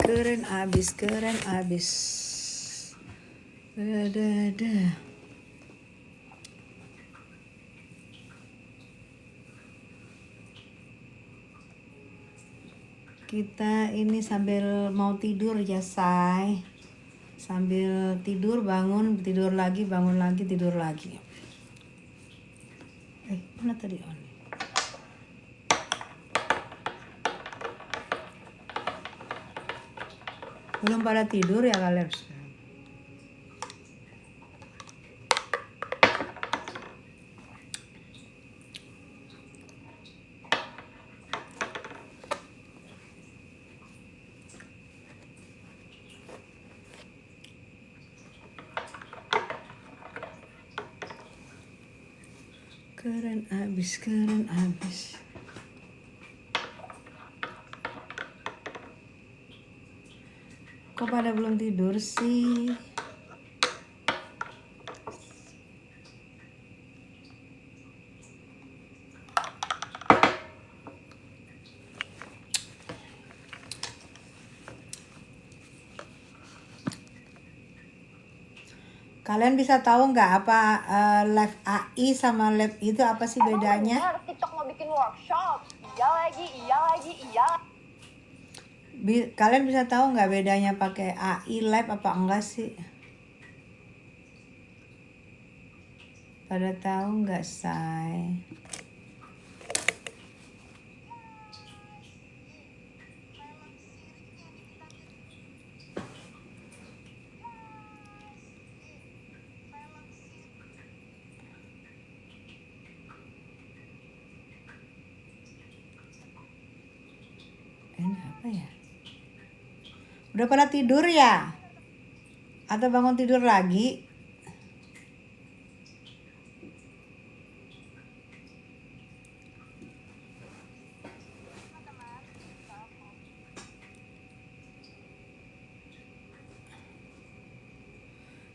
Keren abis. Dadah. Kita ini sambil mau tidur ya, Say. Sambil tidur, bangun, tidur lagi, bangun lagi, tidur lagi. Mana tadi on? Belum pada tidur ya kalian? Keren abis. Kok pada belum tidur sih? Kalian bisa tahu nggak apa live AI sama live itu apa sih bedanya? Bener, TikTok mau bikin workshop. Iya lagi. Kalian bisa tahu nggak bedanya pakai AI live apa enggak sih? Pada tahu nggak, Say? Ini apa ya? Udah pada tidur ya? Atau bangun tidur lagi?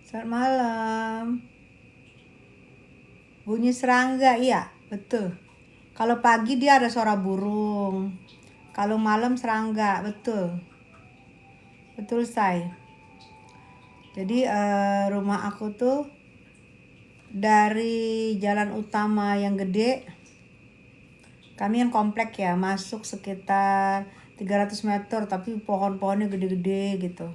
Selamat malam. Bunyi serangga, iya, betul. Kalau pagi dia ada suara burung. Kalau malam serangga, betul. Betul, Say. Jadi rumah aku tuh dari jalan utama yang gede. Kami yang komplek ya, masuk sekitar 300 meter, tapi pohon-pohonnya gede-gede gitu.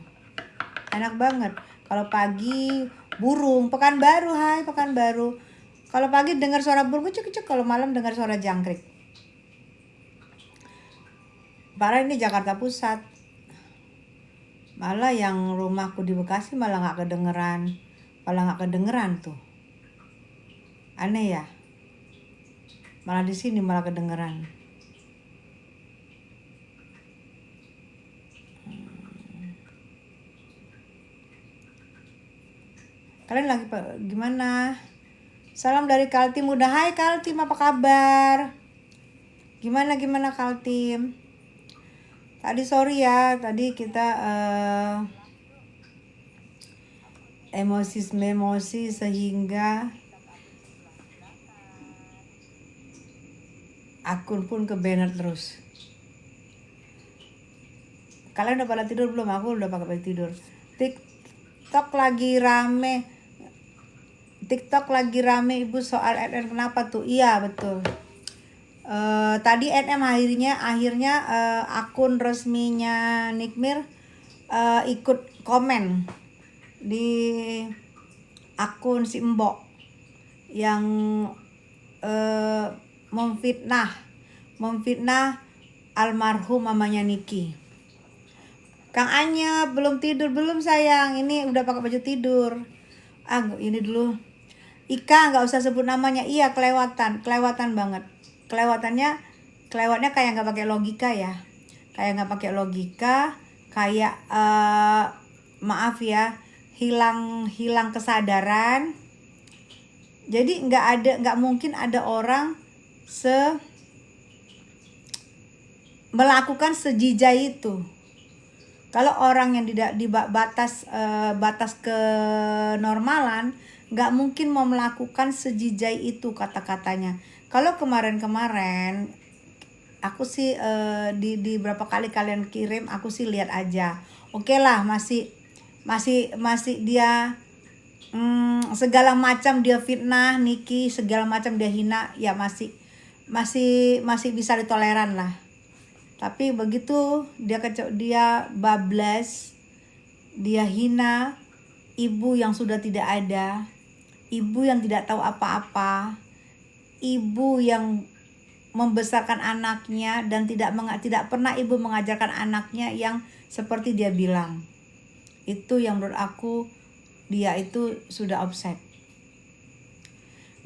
Enak banget. Kalau pagi burung, Pekanbaru, hai Pekanbaru. Kalau pagi dengar suara burung kucuk-kucuk, kalau malam dengar suara jangkrik. Parah, ini Jakarta Pusat. Malah yang rumahku di Bekasi malah nggak kedengeran tuh. Aneh ya. Malah di sini malah kedengeran. Kalian lagi gimana? Salam dari Kaltim. Udah, hai Kaltim, apa kabar? Gimana Kaltim? Tadi sorry ya, tadi kita emosi sehingga akun pun ke banner terus. Kalian udah pada tidur belum? Aku udah pada tidur. TikTok lagi rame Ibu soal NM, kenapa tuh? Iya betul. Tadi NM akhirnya akun resminya Nikmir ikut komen di akun si Mbok yang memfitnah almarhum mamanya Niki. Kang Anya belum tidur, belum sayang, ini udah pakai baju tidur. Ini dulu. Ika nggak usah sebut namanya. Iya, kelewatan banget. Kelewatnya kayak nggak pakai logika ya. Kayak maaf ya, hilang kesadaran. Jadi nggak mungkin ada orang melakukan sejijai itu. Kalau orang yang tidak di batas kenormalan, nggak mungkin mau melakukan sejijai itu kata-katanya. Kalau kemarin aku sih di berapa kali kalian kirim aku sih lihat aja. Oke lah, masih dia segala macam dia fitnah Niki, segala macam dia hina, ya masih bisa ditoleran lah. Tapi begitu dia bablas, dia hina ibu yang sudah tidak ada, ibu yang tidak tahu apa-apa, ibu yang membesarkan anaknya dan tidak pernah ibu mengajarkan anaknya yang seperti dia bilang. Itu yang menurut aku dia itu sudah offset.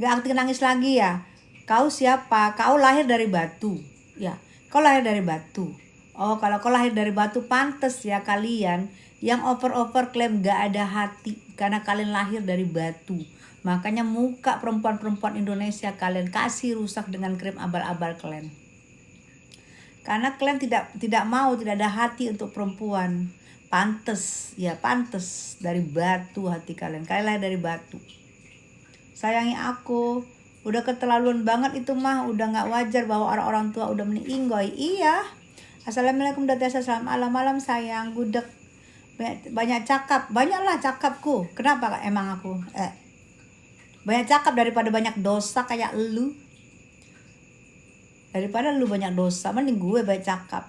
Gak aktif nangis lagi ya. Kau siapa? Kau lahir dari batu. Ya, kau lahir dari batu. Oh, kalau kau lahir dari batu pantes ya kalian yang over klaim gak ada hati karena kalian lahir dari batu. Makanya muka perempuan-perempuan Indonesia kalian kasih rusak dengan krim abal-abal kalian. Karena kalian tidak ada hati untuk perempuan. Pantes dari batu hati kalian. Kalian lahir dari batu. Sayangi aku. Udah keterlaluan banget itu mah. Udah gak wajar bahwa orang tua udah meninggoy. Iya. Assalamualaikum Datiasa. Selamat malam sayang. Gudeg. Banyak cakap. Banyaklah cakapku. Kenapa emang aku? Banyak cakap daripada banyak dosa kayak lu. Daripada lu banyak dosa, mending gue banyak cakap.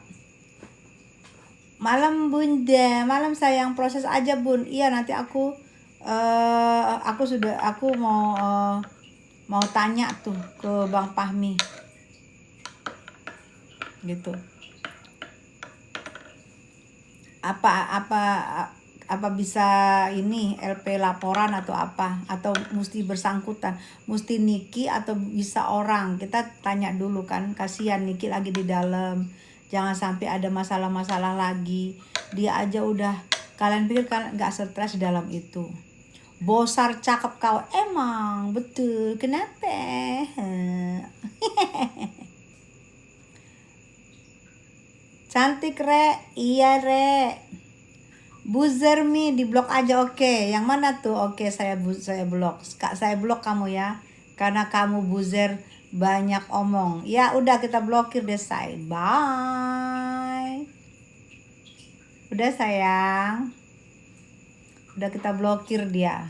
Malam bunda, malam sayang, proses aja bun. Iya nanti aku mau tanya tuh ke Bang Fahmi. Gitu. Apa bisa ini LP laporan atau apa, atau mesti bersangkutan, mesti Niki atau bisa orang. Kita tanya dulu kan, kasihan Niki lagi di dalam, jangan sampai ada masalah-masalah lagi. Dia aja udah, kalian pikir kan nggak stres dalam itu. Bosar cakep kau, emang betul, kenapa? Cantik re, iya re. Buzzer mi di blok aja, oke. Yang mana tuh? Oke, saya blok. Saya blok kamu ya. Karena kamu buzzer banyak omong. Ya udah kita blokir deh say. Bye. Udah sayang. Udah kita blokir dia.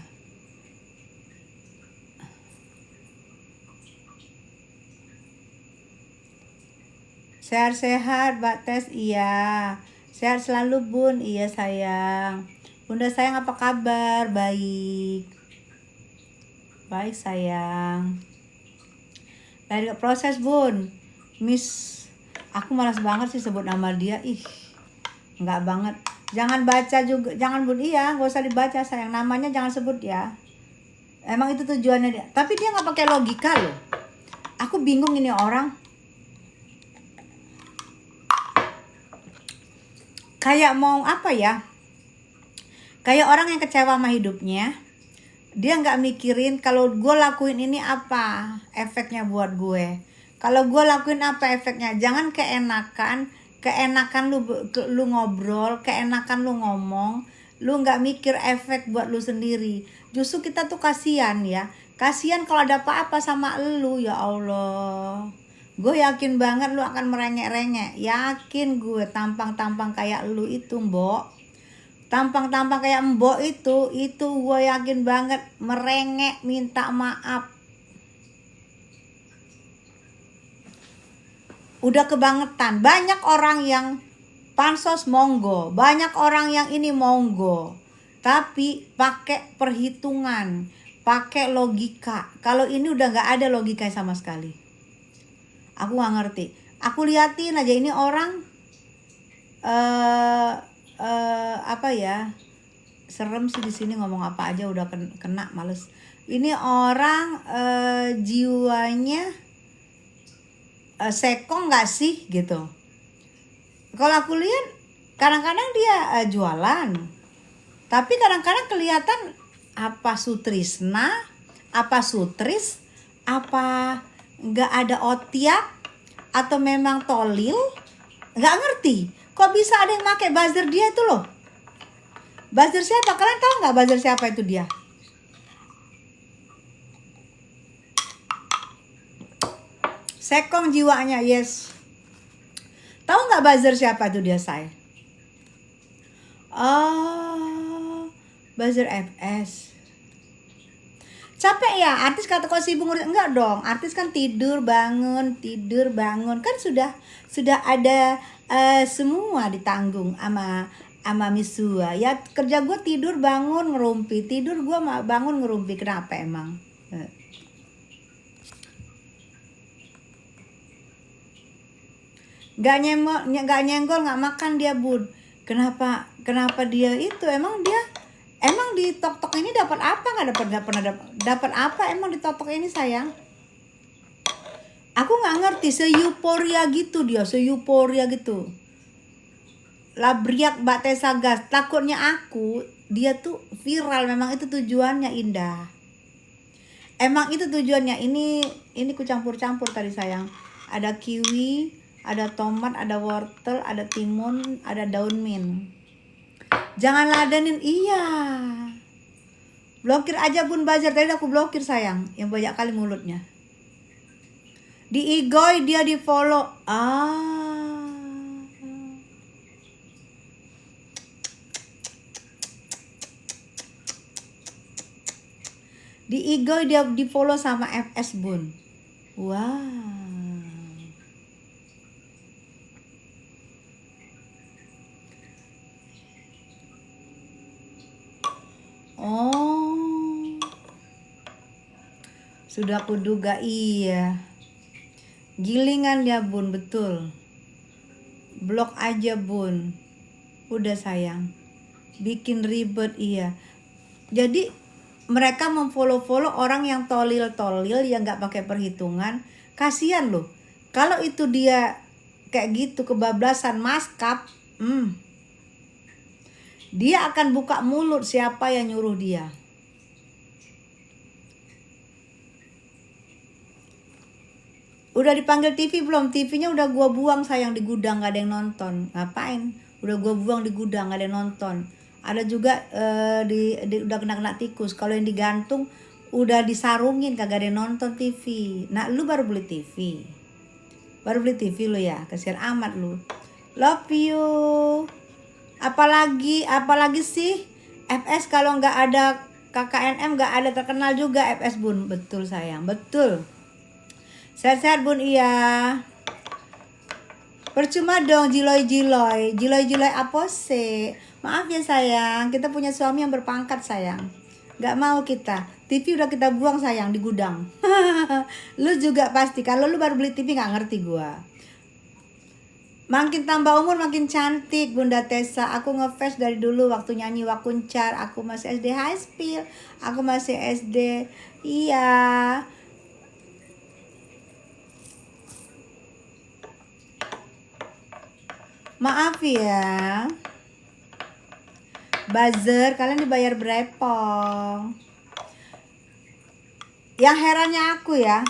Sehat-sehat, Mbak Tes, iya. Sehat selalu bun, iya sayang. Bunda sayang apa kabar? Baik. Baik sayang. Dari proses bun. Miss, aku malas banget sih sebut nama dia. Enggak banget. Jangan baca juga, jangan bun, iya, gak usah dibaca sayang. Namanya jangan sebut ya. Emang itu tujuannya dia. Tapi dia gak pakai logika loh. Aku bingung ini orang. Kayak mau apa ya, kayak orang yang kecewa sama hidupnya. Dia gak mikirin kalau gue lakuin ini apa efeknya buat gue. Kalau gue lakuin apa efeknya. Jangan keenakan lu ngobrol, keenakan lu ngomong, lu gak mikir efek buat lu sendiri. Justru kita tuh kasihan ya. Kasihan kalau ada apa-apa sama lu, ya Allah. Gue yakin banget lu akan merengek-rengek. Yakin gue, tampang-tampang kayak lu itu mbok. Tampang-tampang kayak mbok itu gue yakin banget merengek minta maaf. Udah kebangetan. Banyak orang yang pansos monggo. Banyak orang yang ini monggo. Tapi pakai perhitungan. Pakai logika. Kalau ini udah gak ada logika sama sekali. Aku gak ngerti. Aku liatin aja ini orang apa ya, serem sih di sini ngomong apa aja udah kena males. Ini orang jiwanya sekong gak sih gitu. Kalau aku lihat kadang-kadang dia jualan, tapi kadang-kadang kelihatan apa sutrisna, apa sutris, apa nggak ada otiak, atau memang tolil, nggak ngerti. Kok bisa ada yang pakai buzzer dia itu loh? Buzzer siapa? Kalian tahu nggak buzzer siapa itu dia? Sekong jiwanya, yes. Tahu nggak buzzer siapa tuh dia, Say? Oh, buzzer FS. Capek ya artis, kata kau sibuk ngurus. Enggak dong, artis kan tidur bangun kan sudah ada semua ditanggung sama Misua. Ya kerja gue tidur bangun ngerumpi, tidur gue bangun ngerumpi. Kenapa emang? Nggak nyenggol nggak makan dia, Bun. Kenapa dia itu? Emang di tok-tok ini dapat apa? Nggak pernah dapat apa emang di tok-tok ini, sayang? Aku nggak ngerti, seuforia gitu dia, seuforia gitu. Labriak Mbak Tessa gas. Takutnya dia tuh viral, memang itu tujuannya, Indah. Emang itu tujuannya. Ini ku campur-campur tadi, sayang. Ada kiwi, ada tomat, ada wortel, ada timun, ada daun mint. Jangan ladenin, iya. Blokir aja Bun Buzzer, tadi aku blokir, sayang, yang banyak kali mulutnya. Di Igoy dia di follow. Di Igoy dia di follow sama FS, Bun. Wow. Oh, sudah kuduga, iya. Gilingan ya Bun, betul. Blok aja Bun. Udah, sayang. Bikin ribet, iya. Jadi mereka memfollow-follow orang yang tolil-tolil, yang gak pakai perhitungan. Kasian loh. Kalau itu dia kayak gitu kebablasan maskap, dia akan buka mulut siapa yang nyuruh dia. Udah dipanggil TV belum? TV-nya udah gua buang, sayang, di gudang, gak ada yang nonton. Ngapain? Udah gua buang di gudang, gak ada yang nonton. Ada juga udah kena tikus. Kalau yang digantung udah disarungin, kagak ada yang nonton TV. Nah, lu baru beli TV. Baru beli TV lu ya. Kasihan amat lu. Love you. Apalagi sih FS kalau nggak ada KKNM, nggak ada terkenal juga FS, Bun. Betul, sayang, betul. Sehat-sehat, Bun, iya. Percuma dong jiloy apa sih? Maaf ya, sayang, kita punya suami yang berpangkat, sayang. Nggak mau kita. TV udah kita buang, sayang, di gudang. Lu juga pasti, kalau lu baru beli TV nggak ngerti gua. Makin tambah umur makin cantik, Bunda Tessa. Aku ngefans dari dulu waktu nyanyi Wakuncar. Aku masih SD high school. Aku masih SD. Iya. Maaf ya. Buzzer, kalian dibayar berapa? Yang herannya aku ya,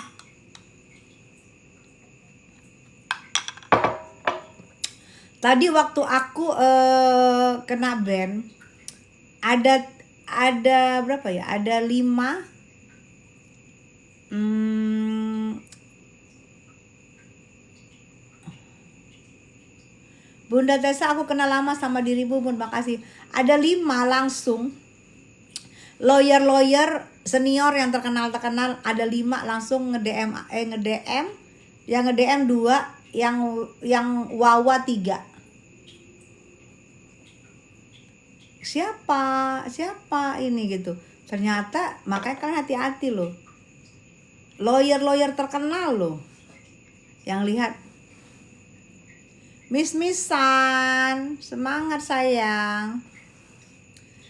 tadi waktu aku kena ban, ada berapa ya? Ada 5 Bunda Tessa, aku kenal lama sama dirimu, Bun, makasih. Ada 5 langsung lawyer senior yang terkenal, ada 5 langsung nge-DM, yang nge-DM 2, yang wawa 3. Siapa ini gitu. Ternyata makanya kalian hati-hati loh. Lawyer terkenal loh. Yang lihat. Miss-missan, semangat, sayang.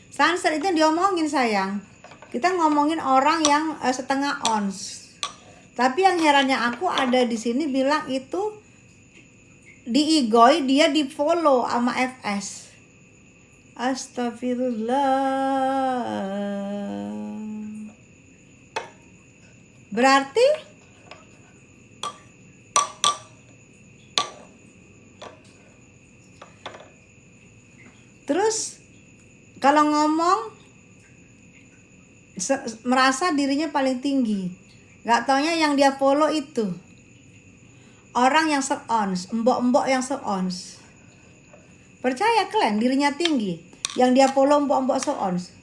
Sunset itu diomongin, sayang. Kita ngomongin orang yang setengah ons. Tapi yang herannya aku ada di sini bilang itu di Igoy dia di follow sama FS. Astagfirullah. Berarti terus kalau ngomong merasa dirinya paling tinggi. Gak taunya yang dia follow itu. orang yang seons, mbok-mbok yang seons. Percaya kalian dirinya tinggi, yang dia follow mbok-mbok seons.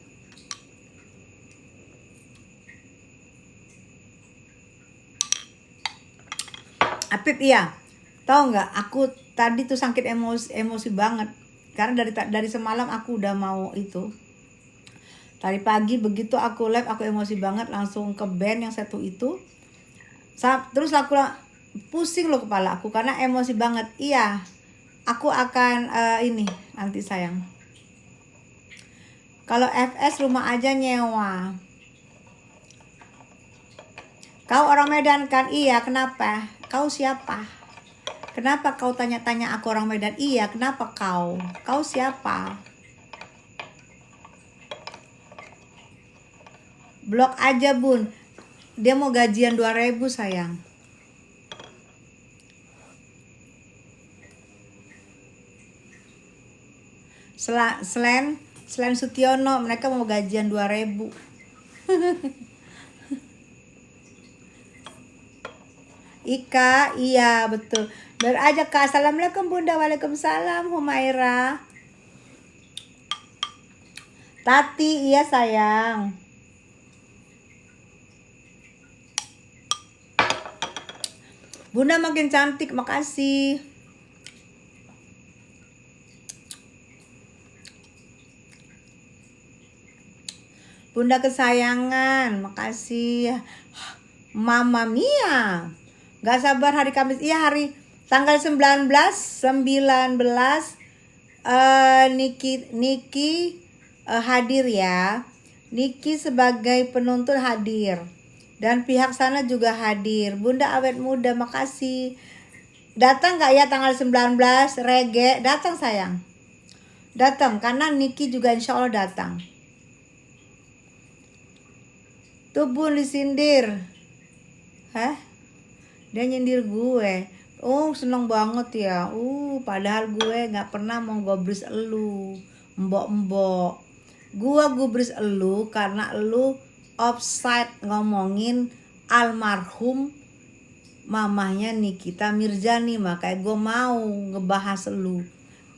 Apip, iya, tahu nggak? Aku tadi tuh sakit emosi banget karena dari semalam aku udah mau itu. Tadi pagi begitu aku live aku emosi banget, langsung ke band yang satu itu. Terus aku pusing loh kepala aku karena emosi banget. Iya, aku akan ini nanti sayang. Kalau FS rumah aja nyewa. Kau orang Medan kan? Iya, kenapa? Kau siapa? Kenapa kau tanya-tanya aku orang Medan? Iya, kenapa kau? Kau siapa? Blok aja bun. Dia mau gajian 2.000 sayang. Selain Sutiono, mereka mau gajian 2.000. Ika, iya betul. Baru aja Kak. Assalamualaikum Bunda. Waalaikumsalam Humaira. Tati, iya sayang. Bunda makin cantik, makasih. Bunda kesayangan, makasih. Mama Mia. Gak sabar hari Kamis. Iya, hari tanggal 19 Niki hadir ya. Niki sebagai penuntut hadir. Dan pihak sana juga hadir. Bunda awet muda, makasih. Datang gak ya tanggal 19 Rege? Datang sayang. Datang karena Niki juga insya Allah datang. Tuh bun disindir. Hah? Dia nyindir gue. Oh seneng banget ya. Padahal gue gak pernah mau gubris elu. Mbok-mbok. Gue gubris elu karena elu offside ngomongin almarhum mamahnya Nikita Mirzani. Makanya gue mau ngebahas elu.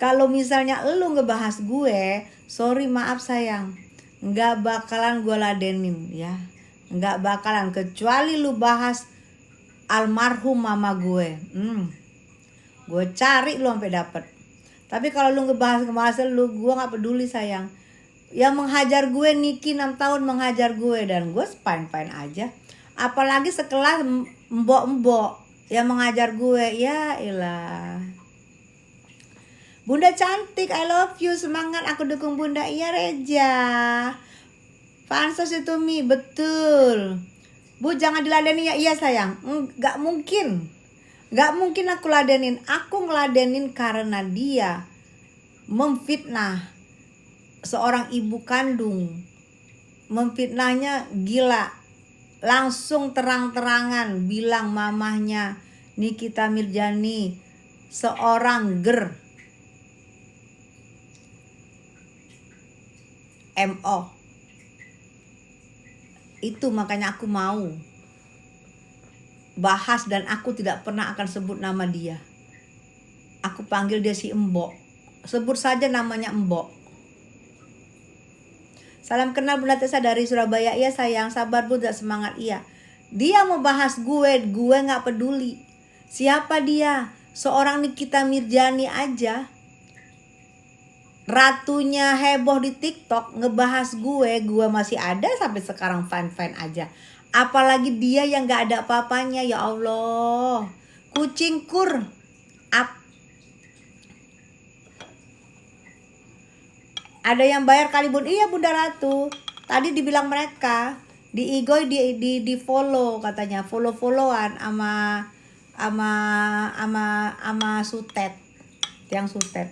Kalau misalnya elu ngebahas gue, sorry maaf sayang, gak bakalan gue ladenin ya. Gak bakalan, kecuali lu bahas almarhum mama gue. Gue cari lu sampai dapet. Tapi kalau lu ngebahas lu, gue gak peduli sayang. Yang menghajar gue Niki 6 tahun menghajar gue, dan gue fine-fine aja. Apalagi sekelas mbok-mbok yang menghajar gue. Ya elah. Bunda cantik, I love you, semangat, aku dukung Bunda. Iya Reja. Pansos itu Mi, betul. Bu jangan diladenin ya. Iya sayang, gak mungkin. Gak mungkin aku ladenin. Aku ngeladenin karena dia memfitnah seorang ibu kandung. Memfitnahnya gila. Langsung terang-terangan bilang mamahnya Nikita Mirzani seorang MO. Itu makanya aku mau bahas, dan aku tidak pernah akan sebut nama dia. Aku panggil dia si Mbok. Sebut saja namanya Mbok. Salam kenal Bunda Tessa dari Surabaya. Iya sayang, sabar Bunda, semangat. Iya. Dia mau bahas gue gak peduli. Siapa dia? Seorang Nikita Mirzani aja. Ratunya heboh di TikTok ngebahas gue masih ada sampai sekarang fine-fine aja. Apalagi dia yang gak ada apa-apanya, ya Allah. Kucing kur. Ada yang bayar kali Bun. Iya Bunda Ratu. Tadi dibilang mereka di Igoy di follow katanya, follow-followan sama Sutet. Yang Sutet.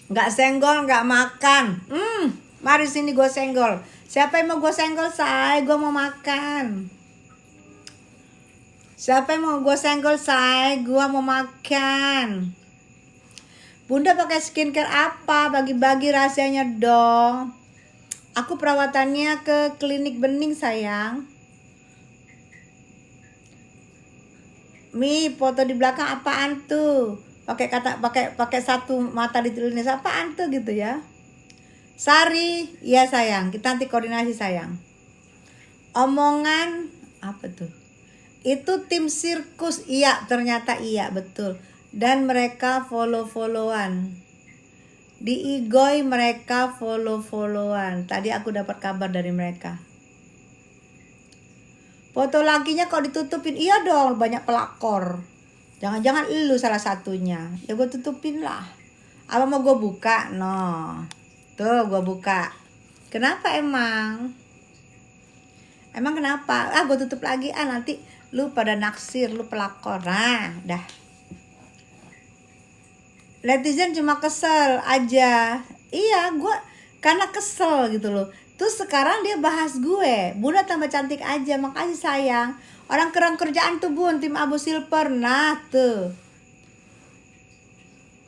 Nggak senggol, nggak makan. Mari sini gue senggol. Siapa yang mau gue senggol, say? Gue mau makan. Siapa yang mau gue senggol, say? Gue mau makan. Bunda pakai skincare apa? Bagi-bagi rahasianya dong. Aku perawatannya ke klinik bening sayang. Mi, foto di belakang apaan tuh? Pakai satu mata ditulis apaan tuh gitu ya. Sari, iya sayang, kita nanti koordinasi sayang. Omongan apa tuh? Itu tim sirkus, iya ternyata iya betul. Dan mereka follow-followan. Di Igoy mereka follow-followan. Tadi aku dapat kabar dari mereka. Foto lakinya kok ditutupin? Iya dong, banyak pelakor. Jangan-jangan lu salah satunya. Ya gue tutupin lah. Apa mau gue buka? No. Tuh gue buka. Kenapa emang? Emang kenapa? Gue tutup lagi. Nanti lu pada naksir, lu pelakor. Nah, dah. Netizen cuma kesel aja. Iya, gue karena kesel gitu loh. Terus sekarang dia bahas gue. Bunda tambah cantik aja, makasih sayang. Orang kurang kerjaan tuh bun, tim Abu Silver. Nah tuh.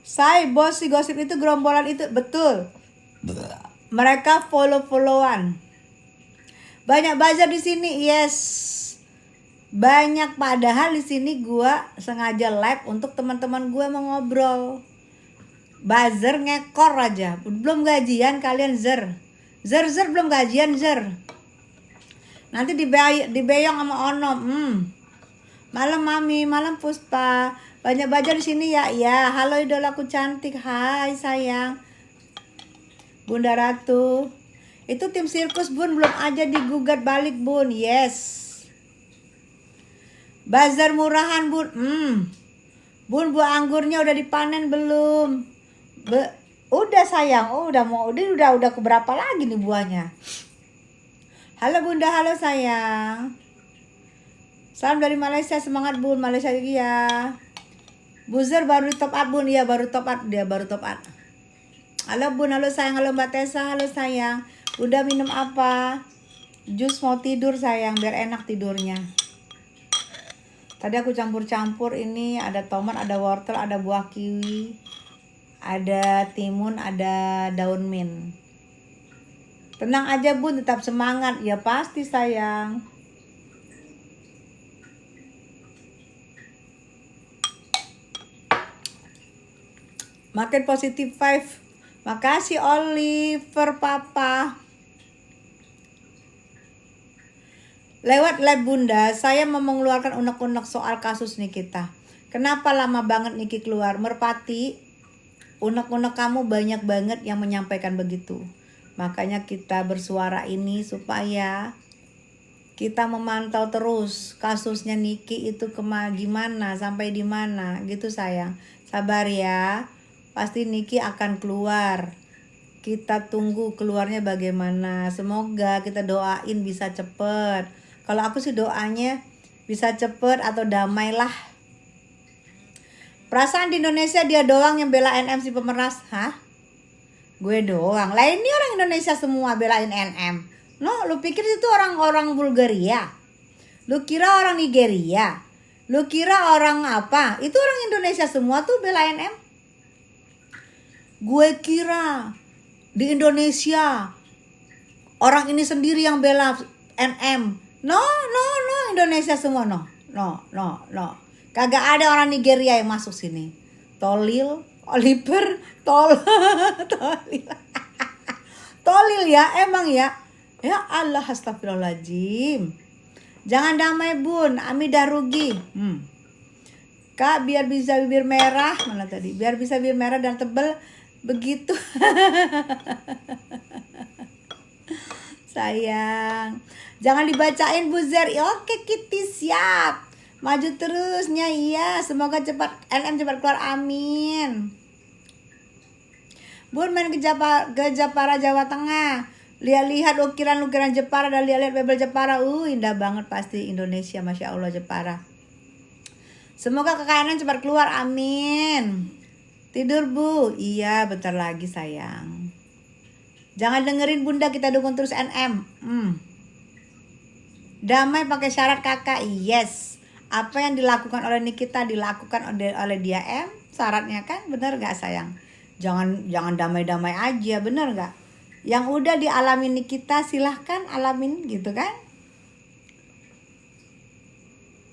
Say, bos si gosip itu gerombolan itu. Betul. Mereka follow-followan. Banyak buzzer di sini, yes. Banyak, padahal di sini gue sengaja live untuk teman-teman gue mau ngobrol. Buzzer ngekor aja. Belum gajian kalian zer. Zer belum gajian zer. Nanti dibeyong sama Onom. Malam Mami, malam Puspa. Banyak buzzer di sini ya. Ya, halo idolaku cantik. Hai sayang. Bunda Ratu. Itu tim sirkus bun, belum aja digugat balik bun. Yes. Bazar murahan bun. Bun, buah anggurnya udah dipanen belum? Udah sayang. Udah keberapa lagi nih buahnya? Halo Bunda, halo sayang. Salam dari Malaysia, semangat bun. Malaysia ya. Buzzer baru top up bun, iya baru top up, dia baru top up. Halo bun, halo sayang, halo Mbak Tessa, halo sayang. Udah minum apa? Jus mau tidur sayang, biar enak tidurnya. Tadi aku campur-campur ini, ada tomat, ada wortel, ada buah kiwi, ada timun, ada daun mint. Tenang aja bun, tetap semangat. Ya pasti sayang. Makin positif 5. Makasih Oliver Papa. Lewat live Bunda, saya mau mengeluarkan unek-unek soal kasus Nikita. Kenapa lama banget Niki keluar? Merpati, unek-unek kamu banyak banget yang menyampaikan begitu. Makanya kita bersuara ini supaya kita memantau terus kasusnya Niki itu gimana, sampai di mana gitu sayang. Sabar ya, pasti Niki akan keluar. Kita tunggu keluarnya bagaimana. Semoga kita doain bisa cepet. Kalau aku sih doanya bisa cepet atau damailah. Perasaan di Indonesia dia doang yang bela NM si pemeras. Hah? Gue doang. Lah ini orang Indonesia semua belain NM. No, lu pikir itu orang-orang Bulgaria? Lu kira orang Nigeria? Lu kira orang apa? Itu orang Indonesia semua tuh bela NM. Gue kira di Indonesia orang ini sendiri yang bela NM. No, Indonesia semua no. Kagak ada orang Nigeria yang masuk sini. Tolil, Oliver, Tolil ya, emang ya. Ya Allah, astagfirullahaladzim. Jangan damai bun, Ami dah rugi. Kak, biar bisa bibir merah, mana tadi? Biar bisa bibir merah dan tebel begitu. Sayang, jangan dibacain buzzer. Oke Kitty, siap. Maju terusnya, iya. Semoga cepat NM cepat keluar, amin. Bun main ke Jepara Jawa Tengah. Lihat-lihat ukiran-ukiran Jepara dan lihat-lihat bebel Jepara. Indah banget pasti Indonesia, Masya Allah Jepara. Semoga kekayanan cepat keluar, amin. Tidur bu? Iya bentar lagi sayang. Jangan dengerin bunda, kita dukung terus NM. Damai pakai syarat kakak, yes. Apa yang dilakukan oleh Nikita dilakukan oleh dia syaratnya kan, bener gak sayang? Jangan damai-damai aja, bener gak? Yang udah dialamin Nikita silahkan alamin gitu kan.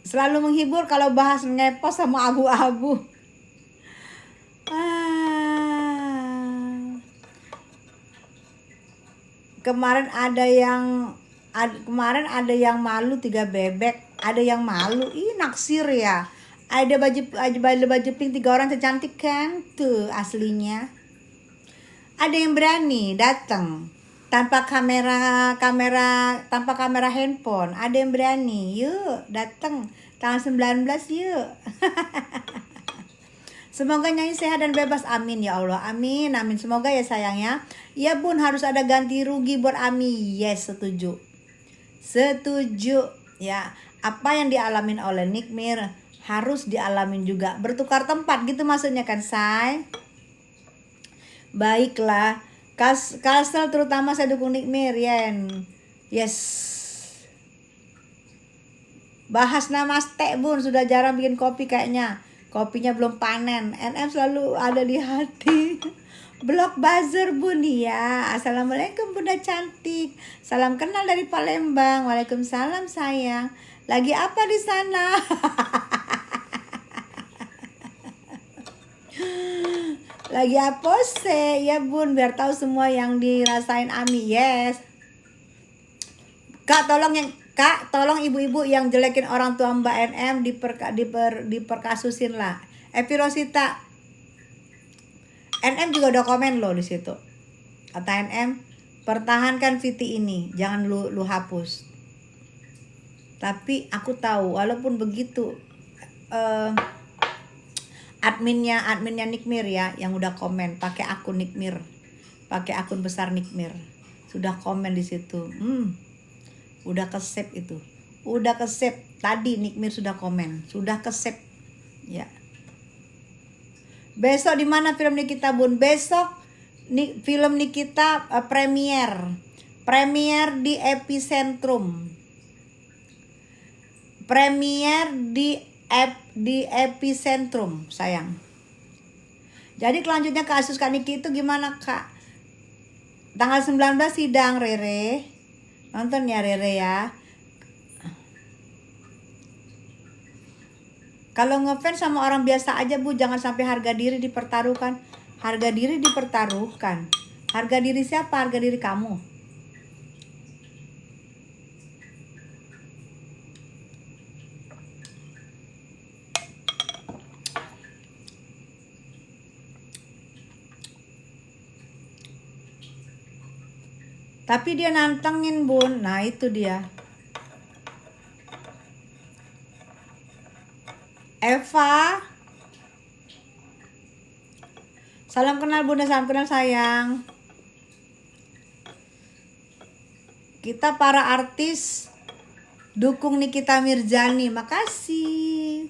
Selalu menghibur kalau bahas ngepos sama abu-abu. Kemarin ada yang malu 3 bebek, ada yang malu, naksir ya. Ada baju pink 3 orang secantik kan tuh aslinya. Ada yang berani datang tanpa kamera handphone. Ada yang berani, yuk datang tanggal 19 yuk. Semoga Nyai sehat dan bebas, amin ya Allah, amin amin. Semoga ya sayang ya. Ya bun, harus ada ganti rugi buat Ami. Yes, setuju ya. Apa yang dialamin oleh Nikmir harus dialamin juga, bertukar tempat gitu maksudnya kan say. Baiklah, Kastel terutama saya dukung Nikmir Yen. Yes. Bahas namaste bun, sudah jarang bikin kopi kayaknya. Kopinya belum panen. NM selalu ada di hati. Blok buzzer bun ya. Assalamualaikum bunda cantik. Salam kenal dari Palembang. Waalaikumsalam sayang. Lagi apa di sana? Lagi apa sih? Ya bun, biar tahu semua yang dirasain Ami. Yes. Kak tolong ibu-ibu yang jelekin orang tua Mbak NM diperkasusin lah. Epi Rosita, NM juga udah komen loh di situ. Kata NM, pertahankan VT ini, jangan lu hapus. Tapi aku tahu walaupun begitu adminnya Nikmir ya yang udah komen pakai akun Nikmir, pakai akun besar Nikmir, sudah komen di situ. Udah ke-save itu. Udah ke-save. Tadi Nikmir sudah komen. Sudah ke-save. Ya. Besok di mana film Nikita bun? Besok film Nikita premier. Premier di Epicentrum. Premier di Epicentrum sayang. Jadi kelanjutnya kasus Kak Niki itu gimana Kak? Tanggal 19 sidang Rere. Nonton ya Rere ya. Kalau ngefans sama orang biasa aja bu, jangan sampai harga diri dipertaruhkan. Harga diri dipertaruhkan. Harga diri siapa? Harga diri kamu. Tapi dia nantengin bun. Nah itu dia. Eva. Salam kenal bunda, salam kenal sayang. Kita para artis dukung Nikita Mirzani. Makasih.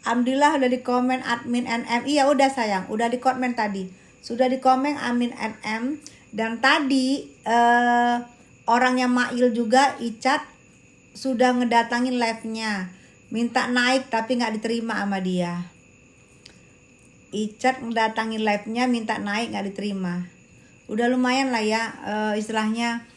Alhamdulillah udah di komen admin NM. Iya udah sayang, udah di komen tadi. Sudah di komen admin NM. Dan tadi orangnya Mail juga Icat sudah ngedatangin live-nya, minta naik tapi nggak diterima sama dia. Icat ngedatangin live-nya minta naik nggak diterima. Udah lumayan lah ya istilahnya.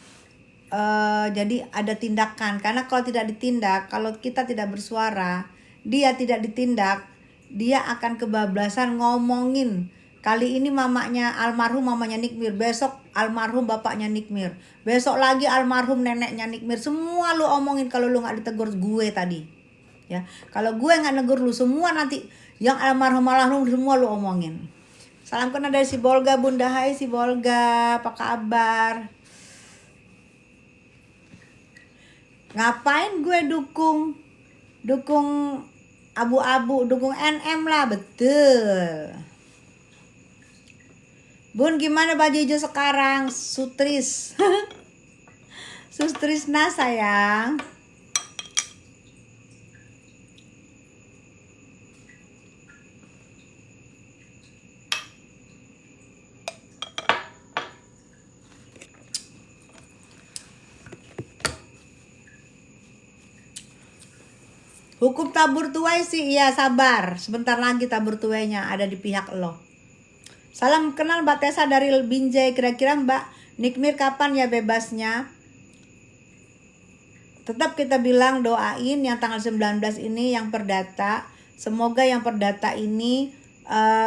Jadi ada tindakan, karena kalau tidak ditindak, kalau kita tidak bersuara, dia tidak ditindak, dia akan kebablasan ngomongin. Kali ini almarhum mamanya Nikmir, besok almarhum bapaknya Nikmir, besok lagi almarhum neneknya Nikmir. Semua lu omongin kalau lu nggak ditegur gue tadi, ya. Kalau gue nggak negur lu, semua nanti yang almarhum semua lu omongin. Salam kenal dari si Bolga bunda. Hai si Bolga, apa kabar? Ngapain gue dukung abu-abu, dukung NM lah, betul. Bun gimana baju hijau sekarang? Sutris. Sutrisna sayang. Hukum tabur tuai sih, iya sabar. Sebentar lagi tabur tuainya ada di pihak lo. Salam kenal Mbak Tessa dari Binjai. Kira-kira Mbak Nikmir kapan ya bebasnya? Tetap kita bilang doain yang tanggal 19 ini yang perdata. Semoga yang perdata ini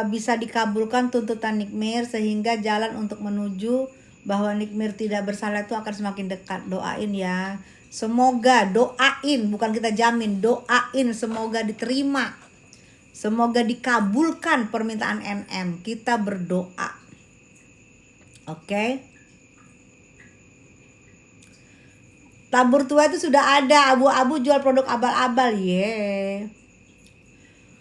bisa dikabulkan tuntutan Nikmir sehingga jalan untuk menuju bahwa Nikmir tidak bersalah itu akan semakin dekat. Doain ya. Semoga, doain, bukan kita jamin, doain semoga diterima. Semoga dikabulkan permintaan NM. Kita berdoa. Oke. Tabur tua itu sudah ada. Abu-abu jual produk abal-abal.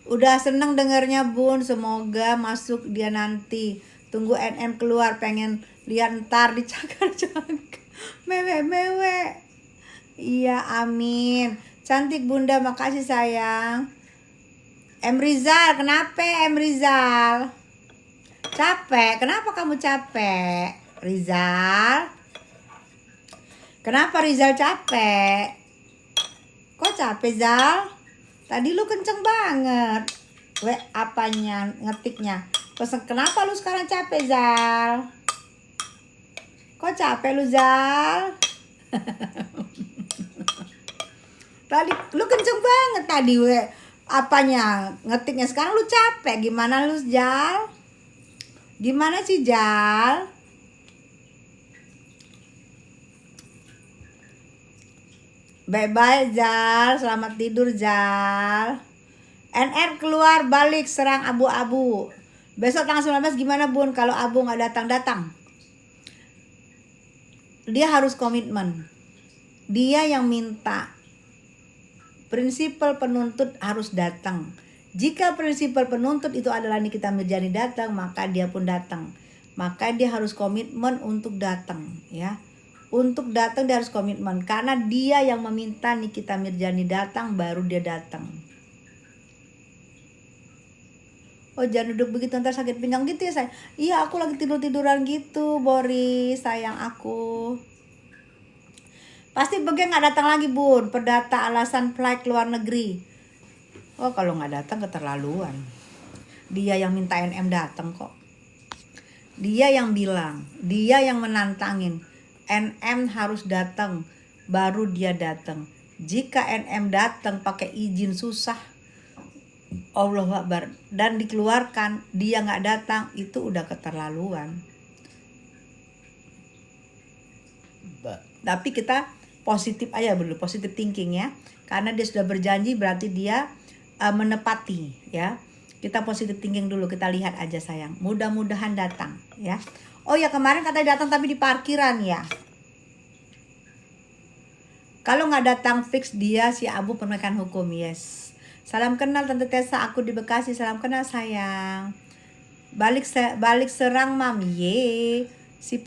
Udah seneng dengernya Bun. Semoga masuk dia nanti. Tunggu NM keluar. Pengen lihat ntar dicakar-cakar. Mewe-mewe. Iya amin. Cantik Bunda, makasih sayang. M Rizal, kenapa M Rizal? Capek, kenapa kamu capek? Rizal? Kenapa Rizal capek? Kok capek Zal? Tadi lu kenceng banget. Apanya ngetiknya? Pesan kenapa lu sekarang capek Zal? Kok capek lu Zal? Tadi lu kenceng banget tadi apanya ngetiknya, sekarang lu capek. Gimana lu Zal? Gimana sih Zal? Bye-bye Zal, selamat tidur Zal. NR keluar balik serang abu-abu. Besok tanggal 19 gimana Bun kalau abu gak datang-datang? Dia harus komitmen. Dia yang minta. Prinsipal penuntut harus datang. Jika prinsipal penuntut itu adalah Nikita Mirjani datang, maka dia pun datang. Maka dia harus komitmen untuk datang, ya. Untuk datang dia harus komitmen karena dia yang meminta Nikita Mirjani datang, baru dia datang. Oh jangan duduk begitu ntar sakit pinggang gitu ya sayang. Iya aku lagi tidur-tiduran gitu Boris sayang aku. Pasti Bege gak datang lagi Bun. Perdata alasan flight luar negeri. Oh kalau gak datang keterlaluan. Dia yang minta NM datang kok. Dia yang bilang. Dia yang menantangin. NM harus datang. Baru dia datang. Jika NM datang pakai izin susah. Allahu Akbar. Dan dikeluarkan. Dia gak datang. Itu udah keterlaluan. Tapi kita positif aja dulu, positif thinking ya. Karena dia sudah berjanji berarti dia menepati ya. Kita positif thinking dulu, kita lihat aja sayang. Mudah-mudahan datang ya. Oh ya kemarin katanya datang tapi di parkiran ya. Kalau nggak datang fix dia si Abu penegakan hukum, yes. Salam kenal Tante Tessa, aku di Bekasi. Salam kenal sayang. Balik serang mam, ye. Si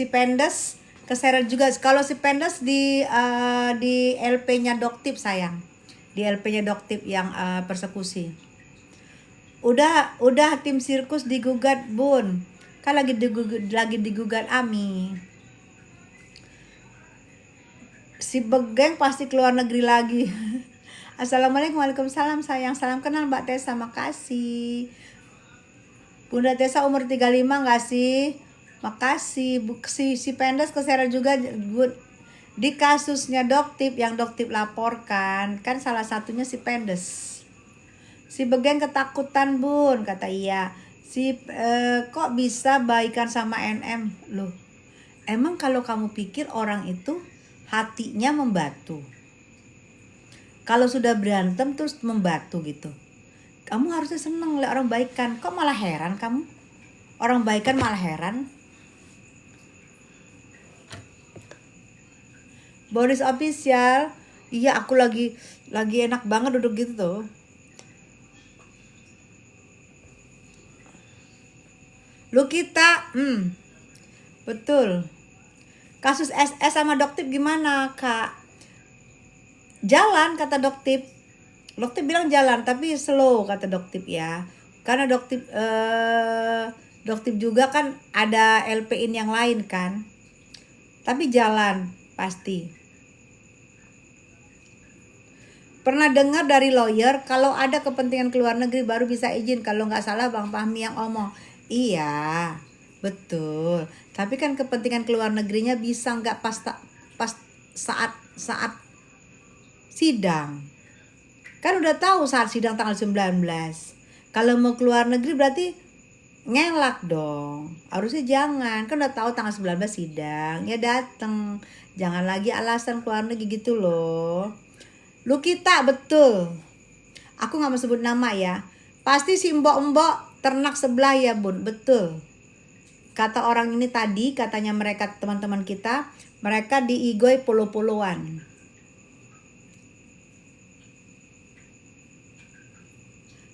Pendes keseret juga. Kalau si Pendes di LP-nya Doktip sayang. Di LP-nya Doktip yang persekusi. Udah tim sirkus digugat Bun. Kan lagi digugat Ami. Si Begeng pasti keluar negeri lagi. Assalamualaikum, waalaikumsalam sayang. Salam kenal Mbak Tessa, makasih. Bunda Tessa umur 35 gak sih? Makasih. Si Pendes keseret juga di kasusnya Doktip yang Doktip laporkan. Kan salah satunya si Pendes. Si Begeng ketakutan Bun, kata iya. Kok bisa baikan sama NM? Loh, emang kalau kamu pikir orang itu hatinya membatu. Kalau sudah berantem terus membatu gitu. Kamu harusnya seneng lihat orang baikan. Kok malah heran kamu? Orang baikan malah heran. Boris Official. Iya aku lagi enak banget duduk gitu tuh. Lu kita, betul. Kasus SS sama Doktip gimana kak? Jalan kata Doktip. Doktip bilang jalan tapi slow kata Doktip ya. Karena Doktip juga kan ada LP-in yang lain kan. Tapi jalan pasti. Pernah dengar dari lawyer kalau ada kepentingan keluar negeri baru bisa izin. Kalau nggak salah Bang Fahmi yang omong. Iya, betul. Tapi kan kepentingan keluar negerinya bisa nggak pas saat saat sidang. Kan udah tahu saat sidang tanggal 19. Kalau mau keluar negeri berarti ngelak dong. Harusnya jangan. Kan udah tahu tanggal 19 sidang. Ya dateng. Jangan lagi alasan keluar negeri gitu loh. Lu kita betul. Aku nggak mau sebut nama ya. Pasti si mbok-mbok ternak sebelah ya bun. Betul. Kata orang ini tadi, katanya mereka teman-teman kita, mereka diigoi puluh-puluhan.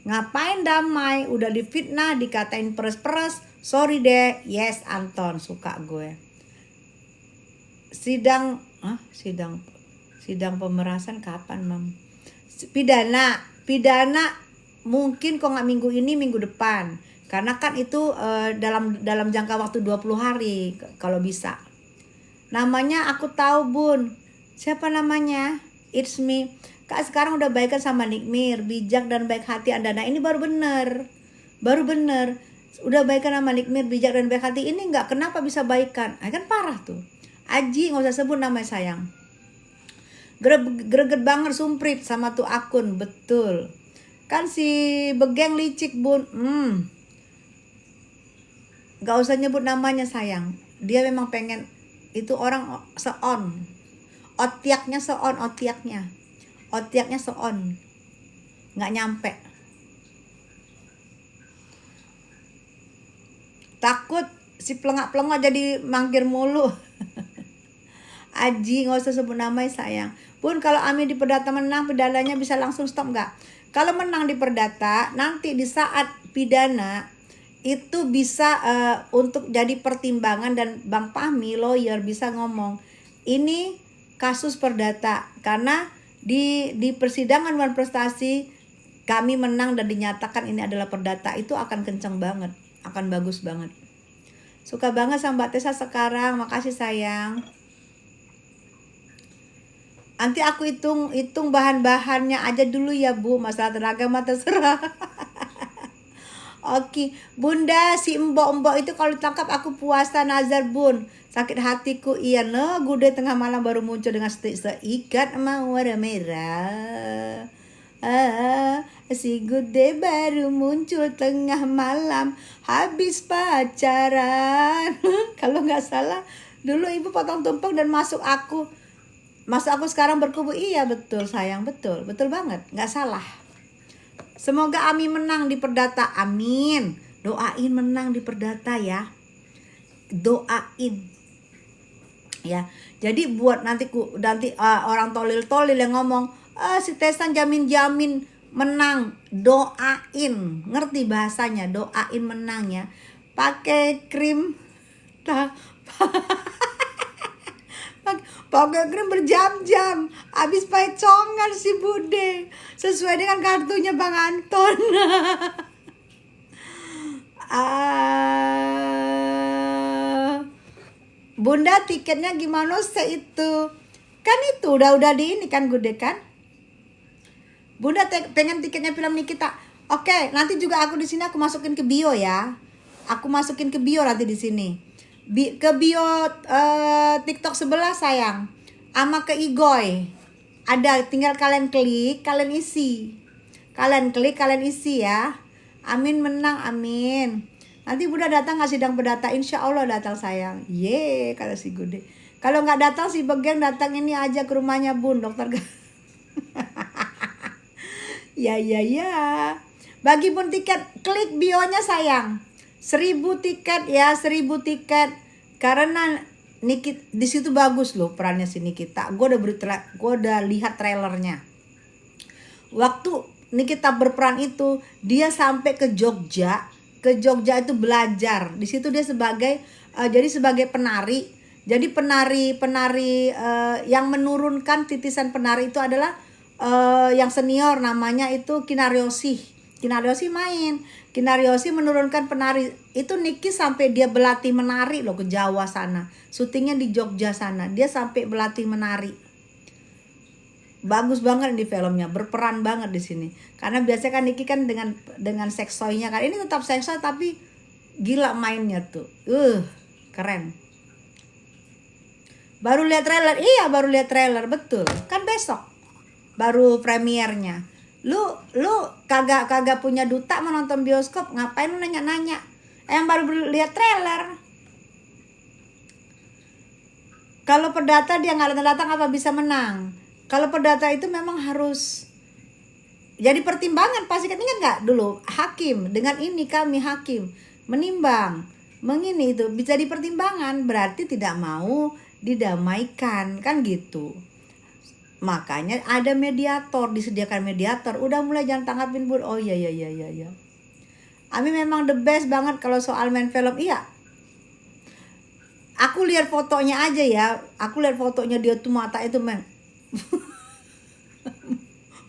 Ngapain damai? Udah difitnah, dikatain peres-peres. Sorry deh. Yes Anton, suka gue. Sidang pemerasan kapan, Mam? Pidana mungkin kok nggak minggu ini, minggu depan. Karena kan itu dalam jangka waktu 20 hari kalau bisa. Namanya aku tahu, Bun. Siapa namanya? It's me. Kak sekarang udah baikan sama Nikmir, bijak dan baik hati Anda. Nah, ini baru bener. Udah baikan sama Nikmir, bijak dan baik hati. Ini nggak, kenapa bisa baikan? Kan parah tuh. Aji nggak usah sebut namanya sayang. Greget banget sumprit sama tuh akun, betul. Kan si Begeng licik, Bun. Gak usah nyebut namanya sayang. Dia memang pengen, itu orang seon. Otiaknya seon. Gak nyampe. Takut si pelengak-pelengak jadi mangkir mulu. Aji gak usah sebut namanya sayang. Bun, kalau Amin di perdata menang, pidananya bisa langsung stop gak? Kalau menang di perdata, nanti di saat pidana itu bisa untuk jadi pertimbangan, dan Bang Fahmi lawyer bisa ngomong ini kasus perdata karena di persidangan Wan Prestasi kami menang dan dinyatakan ini adalah perdata. Itu akan kenceng banget, akan bagus banget. Suka banget sama Mbak Tessa sekarang, makasih sayang. Nanti aku hitung bahan-bahannya aja dulu ya Bu, masalah tenaga mah terserah. Oke, Bunda, si mbok-mbok itu kalau ditangkap aku puasa nazar Bun. Sakit hatiku, iya no, gude tengah malam baru muncul dengan seikat sama warna merah. Si gude baru muncul tengah malam habis pacaran. Kalau nggak salah, dulu ibu potong tumpeng dan masuk aku sekarang berkubu. Iya betul sayang, betul banget, nggak salah. Semoga Amin menang di perdata. Amin. Doain menang di perdata ya. Doain. Ya. Jadi buat nanti orang tolil yang ngomong, si Tesan jamin menang. Doain. Ngerti bahasanya? Doain menang ya. Pakai krim. Pakai krim berjam-jam. Habis pecongan si Bude. Sesuai dengan kartunya Bang Anton. Bunda tiketnya gimana sih itu? Kan itu udah di ini kan Gude kan? Bunda pengen tiketnya film Nikita. Oke, nanti juga aku di sini aku masukin ke bio ya. Aku masukin ke bio nanti di sini. Ke bio TikTok sebelah sayang. Sama ke Igoy. Ada, tinggal kalian klik, kalian isi. Kalian klik, kalian isi ya. Amin menang, amin. Nanti Bunda datang nggak sidang perdata? Insya Allah datang sayang. Ye, kata si Gude. Kalau nggak datang si Begeng datang ini aja ke rumahnya Bun, dokter. Ya. Bagi Bun tiket, klik bionya sayang. 1.000 tiket ya, 1.000 tiket. Karena Nikita di situ bagus loh perannya si Nikita. Gue udah lihat trailernya. Waktu Nikita berperan itu, dia sampai ke Jogja itu belajar. Di situ dia sebagai penari. Jadi penari yang menurunkan titisan penari itu adalah yang senior, namanya itu Kinaryosi main. Kinaryosi menurunkan penari. Itu Niki sampai dia berlatih menari loh ke Jawa sana. Syutingnya di Jogja sana. Dia sampai berlatih menari. Bagus banget di filmnya, berperan banget di sini. Karena biasanya kan Niki kan dengan seksoinya kan. Ini tetap seksual tapi Gila mainnya tuh. Keren. Baru lihat trailer. Iya, baru lihat trailer, betul. Kan besok baru premiernya. Lu kagak punya duta menonton bioskop, ngapain lu nanya-nanya? Yang baru lihat trailer. Kalau Perdata dia nggak datang apa bisa menang? Kalau Perdata itu memang harus jadi pertimbangan. Pasti kan ingat nggak dulu hakim dengan ini kami hakim menimbang mengini itu bisa dipertimbangan, berarti tidak mau didamaikan kan gitu. Makanya ada mediator, disediakan mediator. Udah mulai jangan tanggapin Bun. Oh iya. Ami memang the best banget kalau soal main film. Iya. Aku lihat fotonya aja ya. Aku lihat fotonya dia tuh mata itu men.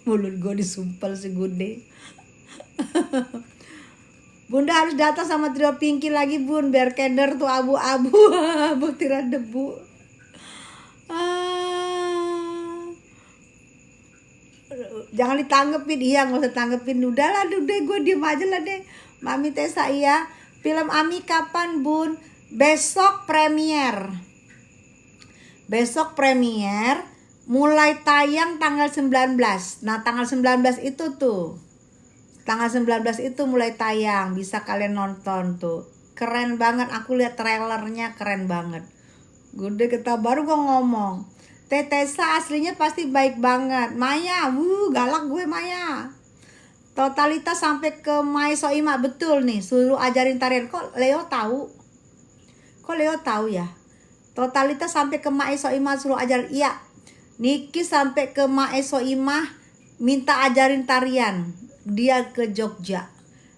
Mulut gue disumpel si Gude. Bunda harus datang sama trio Pinky lagi Bun. Biar keder tuh abu-abu. Butiran debu. Jangan ditanggepin. Iya gak usah tanggepin. Udahlah gue diem aja lah deh. Mami Tessa iya. Film Ami kapan Bun? Besok premier. Mulai tayang tanggal 19. Nah tanggal 19 itu tuh. Tanggal 19 itu mulai tayang. Bisa kalian nonton tuh. Keren banget. Aku lihat trailernya keren banget. Gue kita baru gue ngomong. Tessa aslinya pasti baik banget. Maya, galak gue Maya. Totalitas sampai ke Mai Soima betul nih. Suruh ajarin tarian. Kok Leo tahu ya? Totalitas sampai ke Mai Soima suruh ajarin. Iya. Niki sampai ke Mai Soima minta ajarin tarian. Dia ke Jogja.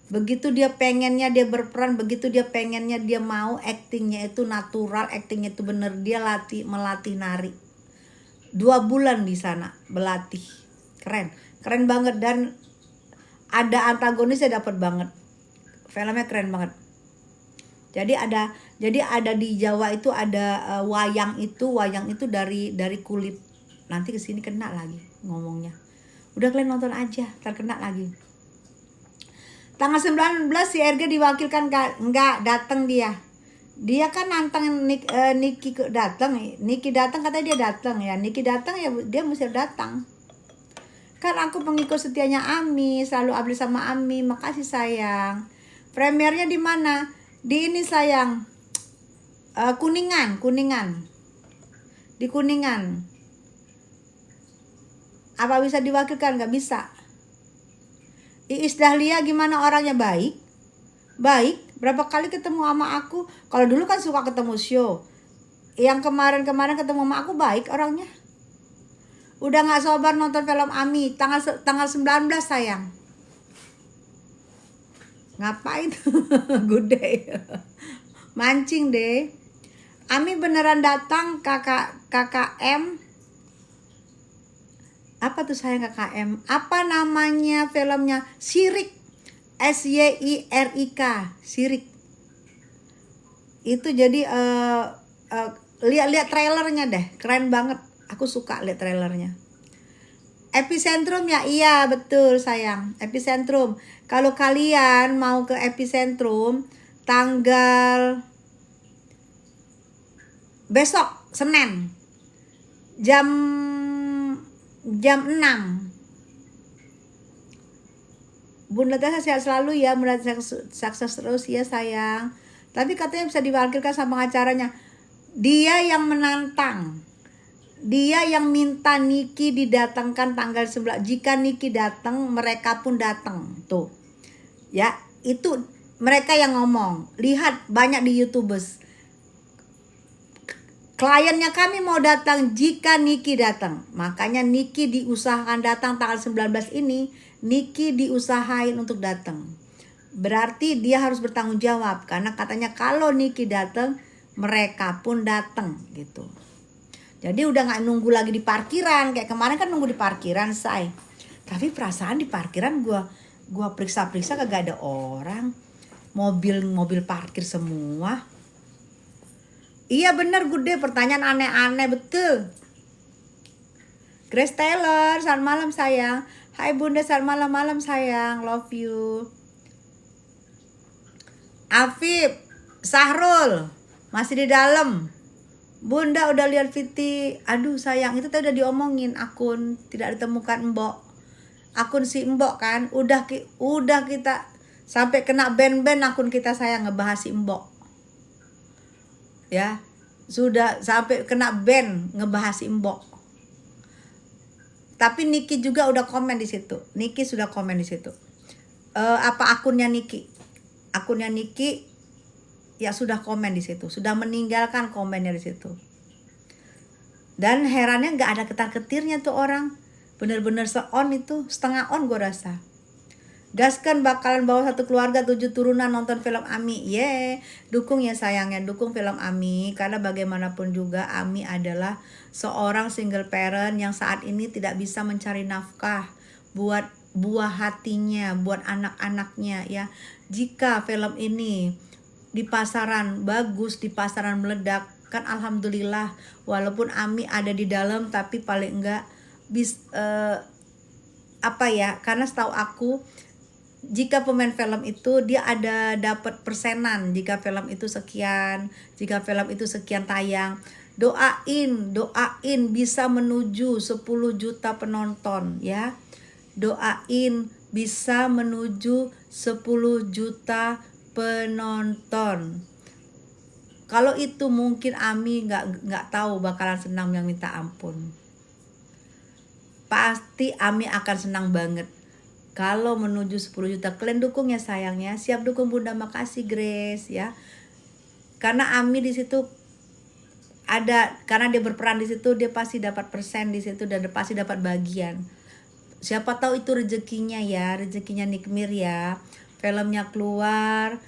Begitu dia pengennya dia berperan, begitu dia pengennya dia mau aktingnya itu natural, aktingnya itu bener, dia melatih nari. 2 bulan di sana berlatih. Keren banget dan ada antagonisnya dapat banget. Filmnya keren banget. Jadi ada di Jawa itu ada wayang itu dari kulit. Nanti kesini kena lagi ngomongnya. Udah kalian nonton aja, terkena lagi. Tanggal 19 si RG diwakilkan enggak datang dia. Dia kan nantang Niki datang. Niki datang katanya dia datang ya. Niki datang ya dia mesti datang. Kan aku pengikut setianya Ami, selalu update sama Ami. Makasih sayang. Premiernya di mana? Di ini sayang. Kuningan. Di Kuningan. Apa bisa diwakilkan? Gak bisa. Iis Dahlia gimana orangnya? Baik. Berapa kali ketemu sama aku. Kalau dulu kan suka ketemu show. Yang kemarin ketemu sama aku baik orangnya. Udah gak sabar nonton film Ami. Tanggal 19 sayang. Ngapain? Good day. Mancing deh. Ami beneran datang KKM. Apa tuh sayang KKM? Apa namanya filmnya? Syirik. SYIRIK. Syirik. Itu jadi lihat trailernya deh. Keren banget. Aku suka lihat trailernya. Epicentrum ya? Iya betul sayang. Epicentrum. Kalau kalian mau ke Epicentrum tanggal besok Senin jam 6. Bunda Tessa sehat selalu ya, mudah sukses terus ya sayang. Tapi katanya bisa diwakilkan sama pengacaranya. Dia yang menantang. Dia yang minta Niki didatangkan tanggal 11. Jika Niki datang, mereka pun datang. Tuh. Ya, itu mereka yang ngomong. Lihat banyak di YouTubers. Kliennya kami mau datang jika Niki datang. Makanya Niki diusahakan datang tanggal 19 ini. Niki diusahain untuk datang. Berarti dia harus bertanggung jawab. Karena katanya kalau Niki datang, mereka pun datang gitu. Jadi udah gak nunggu lagi di parkiran. Kayak kemarin kan nunggu di parkiran say. Tapi perasaan di parkiran gua periksa-periksa kagak ada orang. Mobil parkir semua. Iya bener Gude, pertanyaan aneh-aneh betul. Grace Taylor, selamat malam sayang. Hai Bunda, selamat malam sayang, love you. Afif, Sahrul, masih di dalam. Bunda udah lihat Viti. Aduh sayang, itu tadi udah diomongin akun tidak ditemukan Mbok. Akun si Mbok kan, udah kita sampai kena ban-ban akun kita sayang ngebahas si Mbok. Ya, sudah sampai kena ban ngebahas si Mbok. Tapi Niki juga udah komen di situ. Niki sudah komen di situ. Apa akunnya Niki? Akunnya Niki ya sudah komen di situ, sudah meninggalkan komennya di situ. Dan herannya nggak ada ketar-ketirnya tuh orang, bener-bener se-on itu, setengah on gue rasa. Gaskan bakalan bawa satu keluarga 7 turunan nonton film Ami. Dukung ya sayangnya, dukung film Ami. Karena bagaimanapun juga Ami adalah seorang single parent yang saat ini tidak bisa mencari nafkah buat buah hatinya, buat anak-anaknya ya. Jika film ini di pasaran bagus, di pasaran meledak, kan alhamdulillah. Walaupun Ami ada di dalam, tapi paling enggak karena setahu aku jika pemain film itu dia ada dapat persenan jika film itu sekian tayang. Doain bisa menuju 10 juta penonton ya. Doain bisa menuju 10 juta penonton. Kalau itu mungkin Ami nggak tahu bakalan senang yang minta ampun. Pasti Ami akan senang banget kalau menuju 10 juta. Kalian dukung ya sayangnya. Siap dukung Bunda, makasih Grace ya. Karena Ami di situ ada, karena dia berperan di situ, dia pasti dapat persen di situ dan pasti dapat bagian. Siapa tahu itu rezekinya ya, rezekinya Nikmir ya. Filmnya keluar,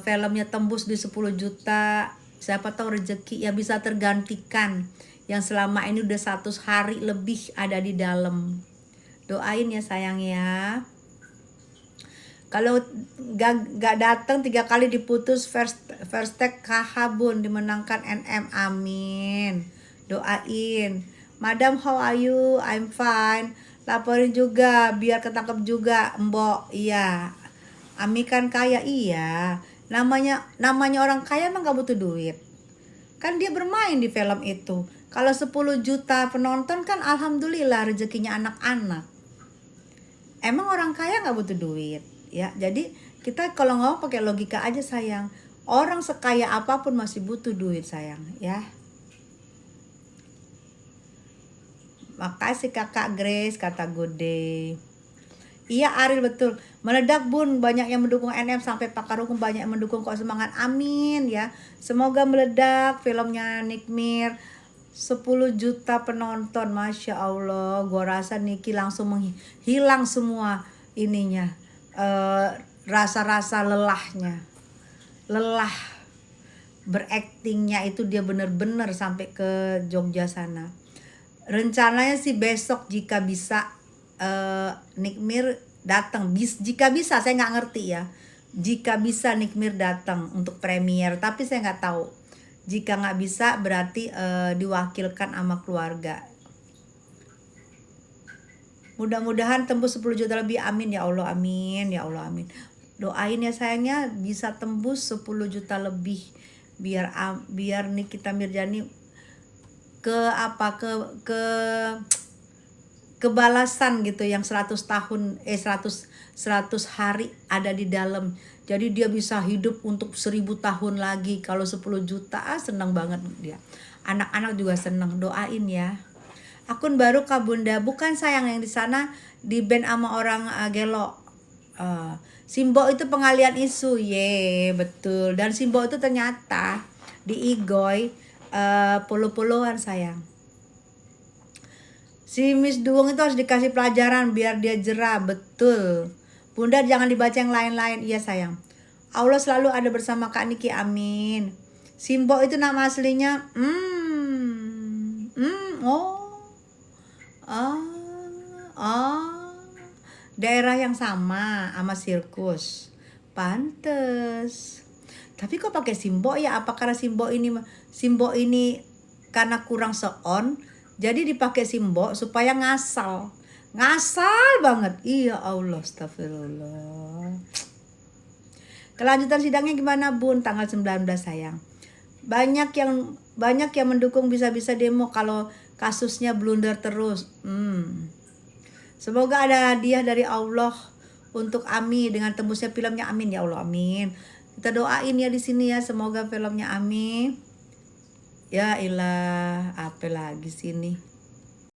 filmnya tembus di 10 juta. Siapa tahu rezeki ya bisa tergantikan yang selama ini udah 100 hari lebih ada di dalam. Doain ya sayang ya. Kalau gak datang 3 kali diputus first tag Kahabun dimenangkan NM, amin. Doain. Madam how are you? I'm fine. Laporin juga biar ketangkep juga Mbok. Iya. Ami kan kaya, iya. Namanya orang kaya emang gak butuh duit. Kan dia bermain di film itu. Kalau 10 juta penonton kan alhamdulillah rezekinya anak-anak. Emang orang kaya gak butuh duit ya. Jadi kita kalau ngomong pakai logika aja sayang. Orang sekaya apapun masih butuh duit sayang ya. Makasih kakak Grace, kata Good Day. Iya Ariel betul. Meledak Bun, banyak yang mendukung NM sampai pakar hukum banyak yang mendukung, kok semangat, amin ya. Semoga meledak filmnya Nikmir 10 juta penonton, Masya Allah. Gua rasa Niki langsung menghilang semua ininya, rasa-rasa lelahnya. Lelah beraktingnya itu dia bener-bener sampai ke Jogja sana. Rencananya sih besok jika bisa Nikmir datang. Jika bisa, saya nggak ngerti ya. Jika bisa Nikmir datang untuk premier, tapi saya nggak tahu. Jika nggak bisa berarti diwakilkan sama keluarga. Mudah-mudahan tembus 10 juta lebih, amin ya Allah, amin ya Allah, amin. Doain ya sayangnya bisa tembus 10 juta lebih biar Nikita Mirjani kebalasan gitu yang 100 hari ada di dalam. Jadi dia bisa hidup untuk 1000 tahun lagi. Kalau 10 juta senang banget dia. Anak-anak juga senang, doain ya. Akun baru Kak Bunda, bukan sayang yang di sana di ban sama orang gelo. Simbo itu pengalian isu, betul. Dan Simbo itu ternyata di Igoy puluh-puluhan sayang. Si Miss Duong itu harus dikasih pelajaran biar dia jerah, betul. Bunda jangan dibaca yang lain-lain, iya sayang. Allah selalu ada bersama Kak Niki, amin. Simbo itu nama aslinya, daerah yang sama sirkus. Pantes. Tapi kok pakai Simbo ya? Apa karena Simbo ini karena kurang seon, jadi dipakai Simbo supaya ngasal banget. Iya Allah, astagfirullah. Kelanjutan sidangnya gimana Bun? Tanggal 19 sayang. Banyak yang mendukung bisa-bisa demo kalau kasusnya blunder terus. Semoga ada hadiah dari Allah untuk Ami dengan tembusnya filmnya, amin ya Allah, amin. Kita doain ya di sini ya, semoga filmnya Ami. Ya ilah, apa lagi sini?